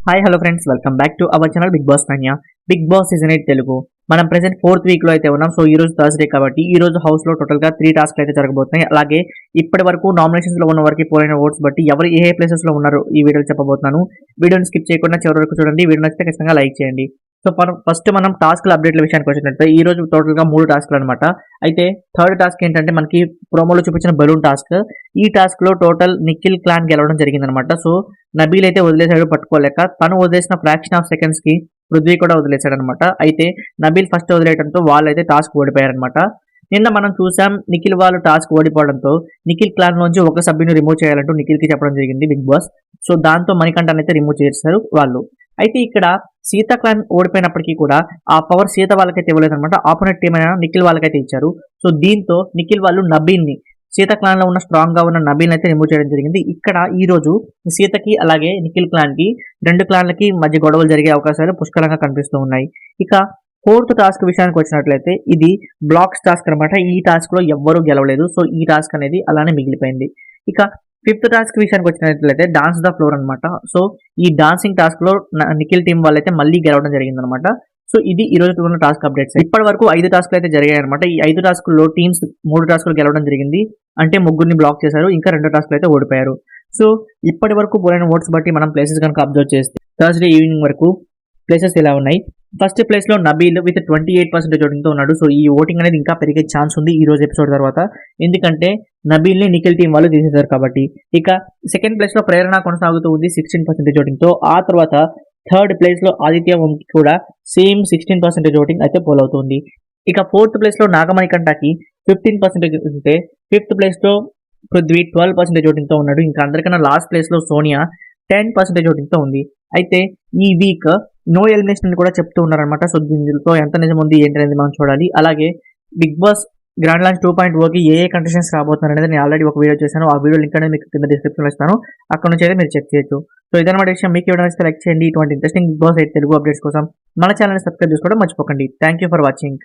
Hi hello friends, welcome back to our channel Bigg Boss mania. Bigg Boss season 8 Telugu. మనం present 4th week లో అయితే ఉన్నాం. So ఈ రోజు థర్స్డే కాబట్టి ఈ రోజు హౌస్ లో టోటల్ గా 3 టాస్క్లు అయితే జరగబోతున్నాయి. అలాగే ఇప్పటి వరకు నామినేషన్స్ లో ఉన్న వారికి పోయిన ఓట్స్ బట్టి ఎవరు ఏ ప్లేసెస్ లో ఉన్నారు ఈ వీడియోలో చెప్పబోతున్నాను. వీడియోని స్కిప్ చేయకుండా చివరి వరకు చూడండి. వీడియో నచ్చితే ఖచ్చితంగా లైక్ చేయండి. సో ఫస్ట్ మనం టాస్క్ల అప్డేట్ల విషయానికి వచ్చినట్లయితే ఈ రోజు టోటల్ గా 3 టాస్క్లు అనమాట. అయితే థర్డ్ టాస్క్ ఏంటంటే మనకి ప్రోమోలో చూపించిన బలూన్ టాస్క్. ఈ టాస్క్ లో టోటల్ నిఖిల్ క్లాన్ గెలవడం జరిగిందనమాట. సో నబీల్ అయితే వదిలేశాడు పట్టుకోలేక. తను వదిలేసిన ఫ్రాక్షన్ ఆఫ్ సెకండ్స్ కి పృథ్వీ కూడా వదిలేశాడు అనమాట. అయితే నబీల్ ఫస్ట్ వదిలేయడంతో వాళ్ళైతే టాస్క్ ఓడిపోయారనమాట. నిన్న మనం చూసాం నిఖిల్ వాళ్ళు టాస్క్ ఓడిపోవడంతో నిఖిల్ క్లాన్ నుంచి ఒక సభ్యుని రిమూవ్ చేయాలంటూ నిఖిల్ కి చెప్పడం జరిగింది బిగ్ బాస్. సో దాంతో మణికంఠన్ అయితే రిమూవ్ చేశారు వాళ్ళు. అయితే ఇక్కడ సీత క్లాన్ ఓడిపోయినప్పటికీ కూడా ఆ పవర్ సీత వాళ్ళకైతే ఇవ్వలేదు అనమాట. ఆపోనెంట్ టీమ్ అయినా నిఖిల్ వాళ్ళకైతే ఇచ్చారు. సో దీంతో నిఖిల్ వాళ్ళు నబీల్ని సీత క్లాన్ లో ఉన్న స్ట్రాంగ్ గా ఉన్న నబీల్ అయితే రిమూవ్ చేయడం జరిగింది. ఇక్కడ ఈ రోజు సీతకి అలాగే నిఖిల్ క్లాన్ కి 2 క్లాన్లకి మధ్య గొడవలు జరిగే అవకాశాలు పుష్కలంగా కనిపిస్తూ ఉన్నాయి. ఇక 4th టాస్క్ విషయానికి వచ్చినట్లయితే ఇది బ్లాక్స్ టాస్క్ అనమాట. ఈ టాస్క్ లో ఎవ్వరూ గెలవలేదు. సో ఈ టాస్క్ అనేది అలానే మిగిలిపోయింది. ఇక 5th టాస్క్ విషయానికి వచ్చినట్లయితే డాన్స్ ద ఫ్లోర్ అనమాట. సో ఈ డాన్సింగ్ టాస్క్ లో నిఖిల్ టీం వాళ్ళైతే మళ్ళీ గెలవడం జరిగింది అనమాట. సో ఇది ఈ రోజు ఉన్న టాస్క్ అప్డేట్స్. ఇప్పటి వరకు 5 టాస్క్లు అయితే జరిగాయి అనమాట. ఈ 5 టాస్కుల్లో టీమ్స్ 3 టాస్కులు గెలవడం జరిగింది. అంటే ముగ్గురిని బ్లాక్ చేశారు. ఇంకా 2 టాస్క్లు అయితే ఓడిపోయారు. సో ఇప్పటి వరకు పోయిన ఓట్స్ బట్టి మనం ప్లేసెస్ కనుక అబ్జర్వ్ చేస్తే థర్స్డే ఈవినింగ్ వరకు ప్లేసెస్ ఇలా ఉన్నాయి. ఫస్ట్ ప్లేస్ లో నబీల్ విత్ 28% ఓటింగ్ తో ఉన్నాడు. సో ఈ ఓటింగ్ అనేది ఇంకా పెరిగే ఛాన్స్ ఉంది ఈ రోజు ఎపిసోడ్ తర్వాత. ఎందుకంటే నబీల్ ని నిఖిల్ టీం వాళ్ళు తీసేశారు కాబట్టి. ఇక సెకండ్ ప్లేస్ లో ప్రేరణ కొనసాగుతూ ఉంది 16% ఓటింగ్ తో. ఆ తర్వాత థర్డ్ ప్లేస్ లో ఆదిత్య వంకి కూడా సేమ్ 16% ఓటింగ్ అయితే పోల్ అవుతుంది. ఇక 4th ప్లేస్ లో నాగమణికంఠకి 15% ఉంటే 5th ప్లేస్ లో పృథ్వీ 12% ఓటింగ్ తో ఉన్నాడు. ఇంకా అందరికన్నా లాస్ట్ ప్లేస్ లో సోనియా 10% ఓటింగ్ తో ఉంది. అయితే ఈ వీక్ నో ఎలిమినేషన్ అని కూడా చెప్తూ ఉన్నారనమాట. సో దీనితో ఎంత నిజం ఉంది ఏంటనేది మనం చూడాలి. అలాగే బిగ్ బాస్ గ్రాండ్ లాంచ్ 2.0కి ఏ కంటెస్టెంట్స్ రాబోతున్నారు అనేది నేను ఆల్రెడీ ఒక వీడియో చేశాను. ఆ వీడియో లింక్ అనేది మీకు కింద డిస్క్రిప్షన్లో ఇస్తాను. అక్కడ నుంచి అయితే మీరు చెక్ చేయొచ్చు. సో ఇదన్నమాట విషయం. మీకు ఏమైనా లైక్ చేయండి. ఇటువంటి ఇంట్రెస్టింగ్ బిగ్ బాస్ 8 తెలుగు అప్డేట్స్ కోసం మన ఛానల్ని సబ్స్క్రైబ్ చేసుకోవడం మర్చిపోకండి. Thank you for watching.